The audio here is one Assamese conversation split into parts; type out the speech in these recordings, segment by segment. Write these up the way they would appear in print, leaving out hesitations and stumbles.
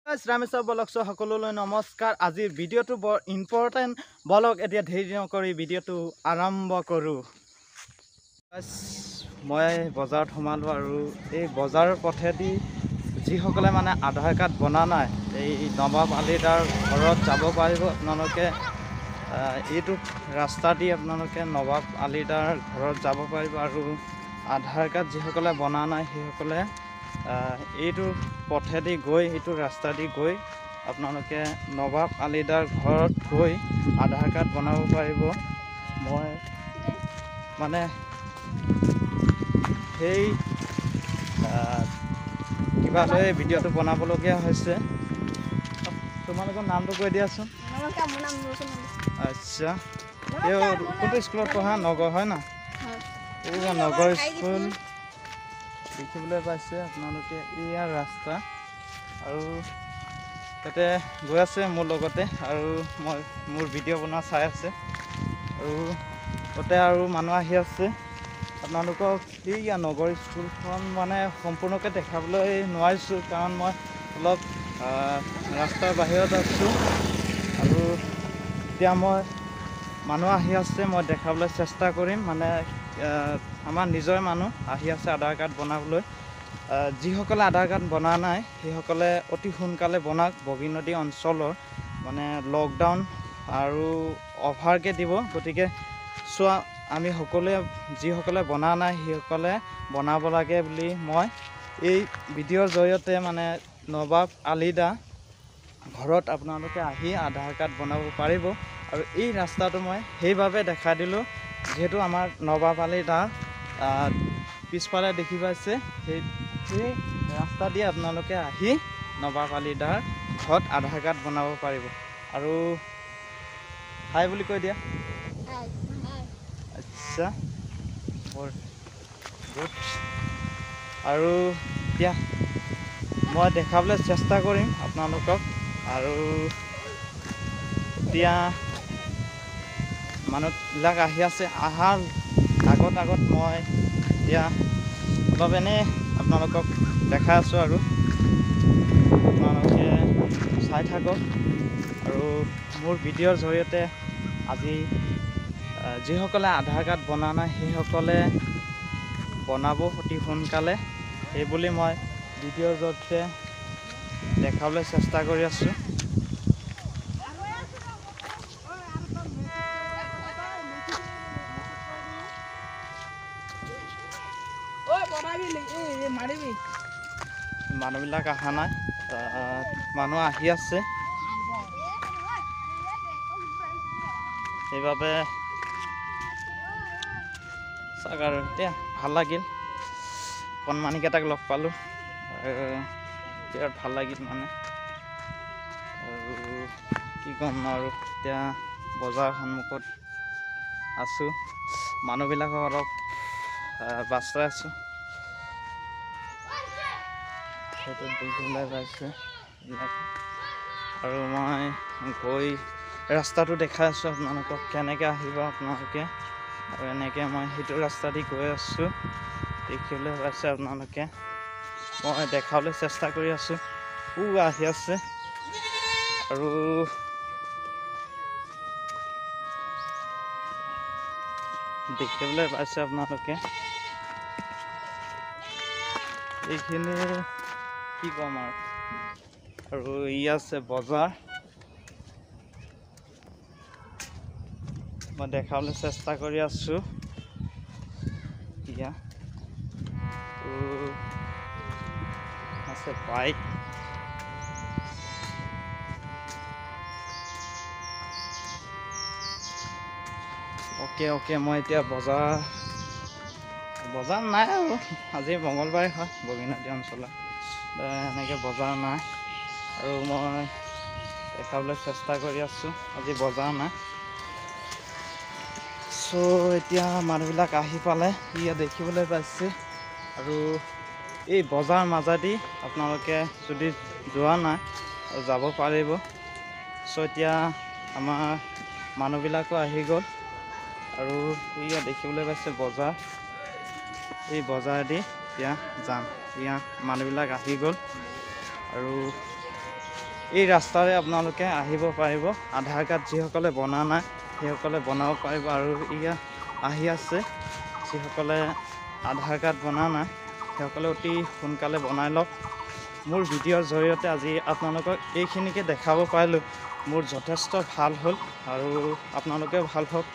ৰামেশ্বৰ ব্লগ সকলোলৈ নমস্কাৰ। আজিৰ ভিডিঅ'টো বৰ ইম্পৰ্টেণ্ট। ব্লগ এতিয়া দেৰি নকৰি ভিডিঅ'টো আৰম্ভ কৰোঁ। মই বজাৰত সোমালোঁ আৰু এই বজাৰৰ পথেদি যিসকলে মানে আধাৰ কাৰ্ড বনা নাই, এই নবাব আলীদাৰ ঘৰত যাব পাৰিব। আপোনালোকে এইটো ৰাস্তা দি আপোনালোকে নবাব আলীদাৰ ঘৰত যাব পাৰিব আৰু আধাৰ কাৰ্ড যিসকলে বনা নাই সেইসকলে এইটো পথেদি গৈ এইটো ৰাস্তা দি গৈ আপোনালোকে নবাব আলীদাৰ ঘৰত গৈ আধাৰ কাৰ্ড বনাব পাৰিব। মই মানে সেই কিবা লৈ ভিডিঅ'টো বনাবলগীয়া হৈছে। তোমালোকৰ নামটো কৈ দিয়াচোন। আচ্ছা, কোনটো স্কুলত পঢ়া? নগৰ হয় না? নগৰ স্কুল দেখিবলৈ পাইছে আপোনালোকে। ইয়াৰ ৰাস্তা আৰু তাতে গৈ আছে মোৰ লগতে আৰু মই মোৰ ভিডিঅ' বনোৱা চাই আছে আৰু তাতে আৰু মানুহ আহি আছে। আপোনালোকক এই নগৰ স্কুলখন মানে সম্পূৰ্ণকৈ দেখাবলৈ নোৱাৰিছোঁ, কাৰণ মই অলপ ৰাস্তাৰ বাহিৰত আছোঁ আৰু এতিয়া মই মানুহ আহি আছে, মই দেখাবলৈ চেষ্টা কৰিম। মানে আমাৰ নিজৰ মানুহ আহি আছে আধাৰ কাৰ্ড বনাবলৈ। যিসকলে আধাৰ কাৰ্ড বনা নাই সেইসকলে অতি সোনকালে বনাওক। বগীনদী অঞ্চলৰ মানে লকডাউন আৰু অভাৰকৈ দিব, গতিকে চোৱা আমি সকলোৱে যিসকলে বনা নাই সেইসকলে বনাব লাগে বুলি মই এই ভিডিঅ'ৰ জৰিয়তে মানে নবাব আলীদা ঘৰত আপোনালোকে আহি আধাৰ কাৰ্ড বনাব পাৰিব। আৰু এই ৰাস্তাটো মই সেইবাবে দেখাই দিলোঁ যিহেতু আমাৰ নবাব আলীদা পিছফালে দেখি পাইছে, সেই ৰাস্তা দি আপোনালোকে আহি নবাব আলীদাৰ ঘৰত আধাৰ কাৰ্ড বনাব পাৰিব। আৰু হাই বুলি কৈ দিয়া। আচ্ছা, বৰ গুড। আৰু এতিয়া মই দেখাবলৈ চেষ্টা কৰিম আপোনালোকক। আৰু এতিয়া মানুহবিলাক আহি আছে। অহাৰ আগত মই এতিয়া অলপ এনেই আপোনালোকক দেখাই আছোঁ আৰু আপোনালোকে চাই থাকক। আৰু মোৰ ভিডিঅ'ৰ জৰিয়তে আজি যিসকলে আধাৰ কাৰ্ড বনা নাই সেইসকলে বনাব অতি সোনকালে, সেইবুলি মই ভিডিঅ'ৰ জৰিয়তে দেখাবলৈ চেষ্টা কৰি আছোঁ। মানুহবিলাক অহা নাই, মানুহ আহি আছে, সেইবাবে চাওক। আৰু এতিয়া ভাল লাগিল, কণমানিকেইটাক লগ পালোঁ, বিৰাট ভাল লাগিল মানে। আৰু কি ক'ম আৰু, এতিয়া বজাৰ সন্মুখত আছোঁ, মানুহবিলাকক অলপ বাচাই আছোঁ। সেইটো দেখিবলৈ পাইছে আৰু মই গৈ ৰাস্তাটো দেখাই আছোঁ আপোনালোকক, কেনেকৈ আহিব আপোনালোকে। আৰু এনেকৈ মই সেইটো ৰাস্তা দি গৈ আছোঁ, দেখিবলৈ পাইছে আপোনালোকে। মই দেখাবলৈ চেষ্টা কৰি আছোঁ। আহি আছে আৰু দেখিবলৈ পাইছে আপোনালোকে। এইখিনি কি ক'ম আৰু ই আছে বজাৰ, মই দেখাবলৈ চেষ্টা কৰি আছোঁ। এতিয়া আছে বাইক, অ'কে মই এতিয়া বজাৰ নাই আৰু আজি মঙলবাৰে হয় বগীনদী অঞ্চলত, এনেকৈ বজাৰ নাই। আৰু মই দেখাবলৈ চেষ্টা কৰি আছোঁ আজি বজাৰ নাই। চ' এতিয়া মানুহবিলাক আহি পালে, ইয়াত দেখিবলৈ পাইছে। আৰু এই বজাৰ মাজেদি আপোনালোকে যদি যোৱা নাই যাব পাৰিব। চ' এতিয়া আমাৰ মানুহবিলাকো আহি গ'ল আৰু ইয়াত দেখিবলৈ পাইছে বজাৰ। এই বজাৰেদি এতিয়া যাম, মানুহবিলাক আহি গ'ল আৰু এই ৰাস্তাৰে আপোনালোকে আহিব পাৰিব। আধাৰ কাৰ্ড যিসকলে বনা নাই সেইসকলে বনাব পাৰিব। আৰু ইয়াত আহি আছে যিসকলে আধাৰ কাৰ্ড বনা নাই সেইসকলে অতি সোনকালে বনাই লওক। মোৰ ভিডিঅ'ৰ জৰিয়তে আজি আপোনালোকক এইখিনিকে দেখাব পাৰিলোঁ, মোৰ যথেষ্ট ভাল হ'ল আৰু আপোনালোকেও ভাল হওক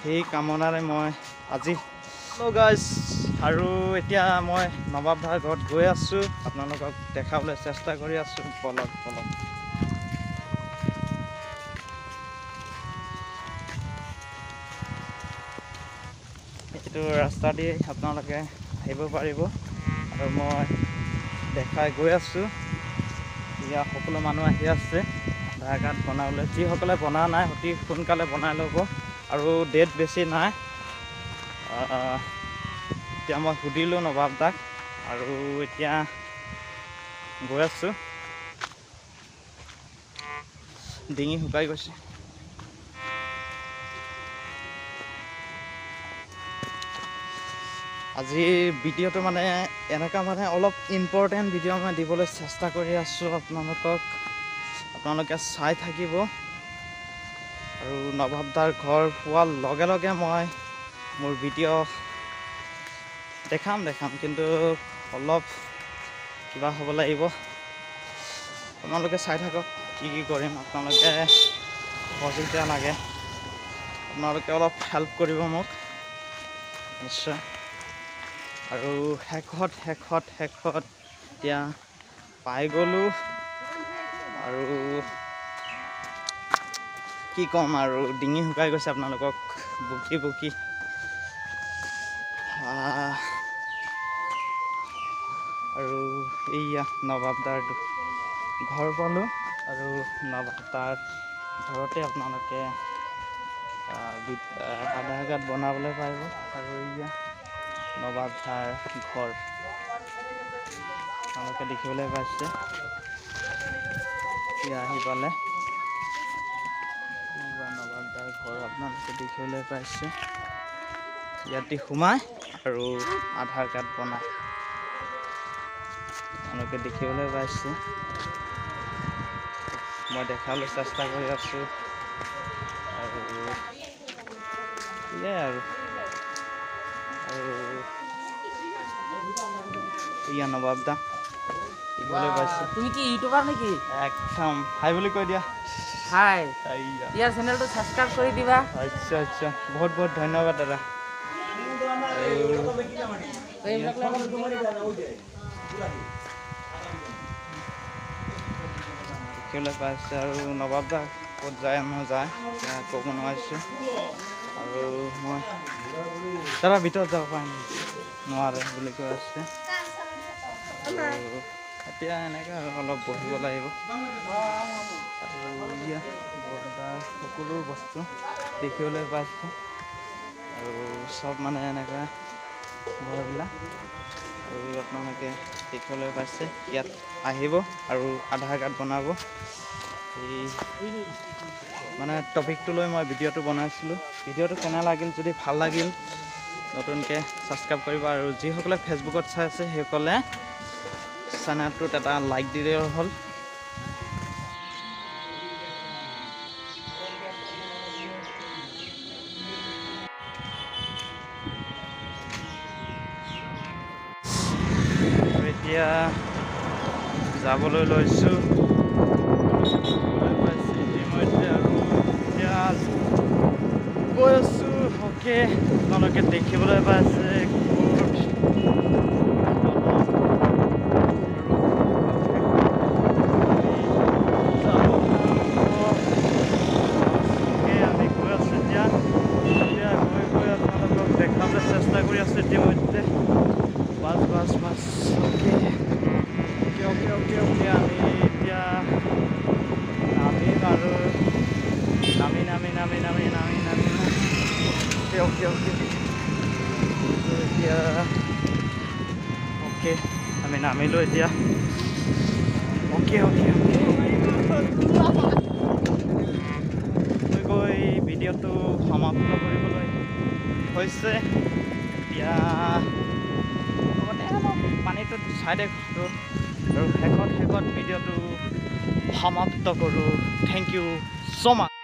সেই কামনাৰে মই আজি গাইজ। আৰু এতিয়া মই নবাব দাৰ ঘৰত গৈ আছোঁ, আপোনালোকক দেখাবলৈ চেষ্টা কৰি আছোঁ। বলক বলক। এইটো ৰাস্তা দি আপোনালোকে আহিব পাৰিব আৰু মই দেখাই গৈ আছোঁ। ইয়াত সকলো মানুহ আহি আছে আধাৰ কাৰ্ড বনাবলৈ। যিসকলে বনা নাই অতি সোনকালে বনাই ল'ব আৰু ডেট বেছি নাই। এতিয়া মই সুধিলোঁ নবাব দাক আৰু এতিয়া গৈ আছোঁ। ডিঙি শুকাই গৈছে। আজিৰ ভিডিঅ'টো মানে এনেকুৱা মানে অলপ ইম্পৰ্টেণ্ট ভিডিঅ' মই দিবলৈ চেষ্টা কৰি আছোঁ আপোনালোকে চাই থাকিব। আৰু নবাব দাৰ ঘৰ পোৱাৰ লগে লগে মই মোৰ ভিডিঅ' দেখাম কিন্তু অলপ কিবা হ'ব লাগিব। আপোনালোকে চাই থাকক কি কৰিম। আপোনালোকে সহযোগিতা লাগে, আপোনালোকে অলপ হেল্প কৰিব মোক নিশ্চয়। আৰু শেষত এতিয়া পাই গ'লোঁ। আৰু কি ক'ম আৰু ডিঙি শুকাই গৈছে আপোনালোকক বকি বকি। আৰু এইয়া নবাব দাৰ ঘৰ পালোঁ আৰু নবাব দাৰ ঘৰতে আপোনালোকে আধাৰ কাৰ্ড বনাবলৈ পাৰিব। আৰু এইয়া নবাব দাৰ ঘৰ আপোনালোকে দেখিবলৈ পাইছে। এতিয়া আহি পালে নবাব দাৰ ঘৰ আপোনালোকে দেখিবলৈ পাইছে। ইয়াতে সোমাই আৰু আধাৰ কাৰ্ড বনাই আপোনালোকে দেখিবলৈ পাইছে। মই দেখাবলৈ চেষ্টা কৰি আছোঁ আৰু এয়াই আৰু ইয়া নবাব দা দেখিবলৈ পাইছে। তুমি কি ইউটিউবাৰ নেকি? একদম হাই বুলি কৈ দিয়া। হাই, ইয়াৰ চেনেলটো ছাবস্ক্ৰাইব কৰি দিবা। আচ্ছা আচ্ছা, বহুত বহুত ধন্যবাদ দাদা। দেখিবলৈ পাইছে আৰু নবাব দা ক'ত যায় মই ক'ব নোৱাৰিছোঁ। আৰু মই দাদা ভিতৰত যাব পাৰিম নোৱাৰে বুলি কৈ আছে। এতিয়া এনেকৈ আৰু অলপ বহিব লাগিব। আৰু ইয়াত সকলো বস্তু দেখিবলৈ পাইছোঁ আৰু চব মানে এনেকৈ ঘৰবিলাক আৰু আপোনালোকে দেখিবলৈ পাইছে। ইয়াত আহিব আৰু আধাৰ কাৰ্ড বনাব। এই মানে টপিকটো লৈ মই ভিডিঅ'টো বনাইছিলোঁ। ভিডিঅ'টো কেনে লাগিল, যদি ভাল লাগিল নতুনকৈ ছাবস্ক্ৰাইব কৰিব। আৰু যিসকলে ফেচবুকত চাই আছে সেইসকলে চেনেলটোত এটা লাইক দিলেই হ'ল। এতিয়া যাবলৈ লৈছোঁ ইতিমধ্যে আৰু এতিয়া গৈ আছোঁ। অ'কে, আপোনালোকে দেখিবলৈ পাইছে আমি গৈ আছোঁ। এতিয়া গৈ আপোনালোকক দেখাবলৈ চেষ্টা কৰি আছোঁ ইতিমধ্যে। বাছ অ'কে আমি এতিয়া নামিম আৰু নামি অ'কে এতিয়া অ'কে আমি নামিলোঁ এতিয়া। অ'কে গৈ ভিডিঅ'টো সমাপ্ত কৰিবলৈ হৈছে। এতিয়া লগতে অলপ পানীটো চাই দেখোঁ আৰু শেষত ভিডিঅ'টো সমাপ্ত কৰোঁ থেংক ইউ ছ' মাছ